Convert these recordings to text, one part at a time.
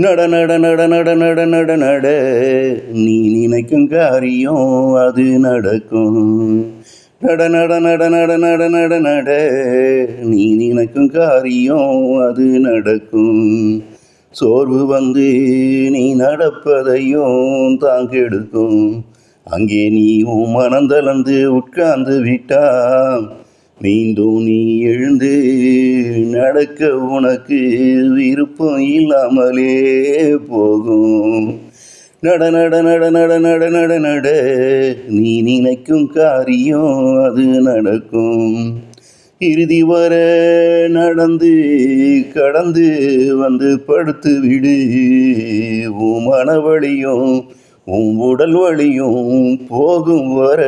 நட நட நட நட நட நட நட நீ நினைக்கும் காரியம் அது நடக்கும். நட நட நட நட நட நட நட நீ நினைக்கும் காரியம் அது நடக்கும். சோர்வு வந்து நீ நடப்பதையும் தாங்கெடுக்கும். அங்கே நீ உன் மனந்தளர்ந்து உட்கார்ந்து விட்டா மீண்டும் நீ எழுந்து நடக்க உனக்கு விருப்பம் இல்லாமலே போகும். நட நட நட நட நட நட நட நீ நினைக்கும் காரியம் அது நடக்கும். இறுதி வர நடந்து கடந்து வந்து படுத்து விடு. உன் மனவழியும் உன் உடல் வழியும் போகும் வர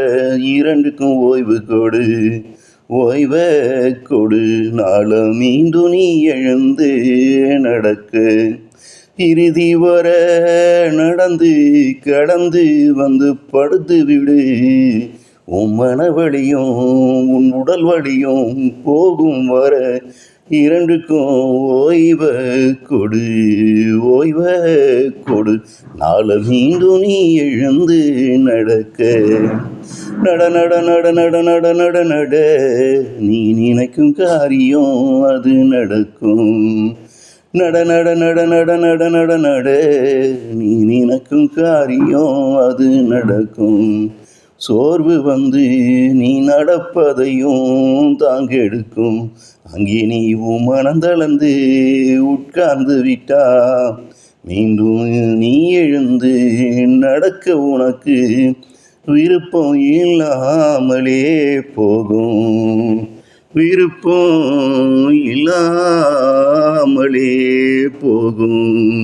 இரண்டுக்கும் ஓய்வு கொடு. ஓய்வை கொடு. நாள மீண்டும் நீ எழுந்து நடக்க. இறுதி வர நடந்து கடந்து வந்து படுத்து விடு. உன் மனவழியும் உன் உடல் வழியும் போகும் வர இரண்டுக்கும் ஓய்வை கொடு. ஓய்வை கொடு. நாள மீண்டும் நீ எழுந்து நடக்க. நட நட நட நட நட நட நட நீ நினைக்கும் காரியம் அது நடக்கும். நட நட நட நட நட நட நட நீ நினைக்கும் காரியம் அது நடக்கும். சோர்வு வந்து நீ நடப்பதையும் தாங்கெடுக்கும். அங்கே நீ உன் மனந்தளர்ந்து உட்கார்ந்து விட்டா மீண்டும் நீ எழுந்து நடக்க உனக்கு விருப்பம் இல்லாமலே போகும். விருப்பம் இல்லாமலே போகும்.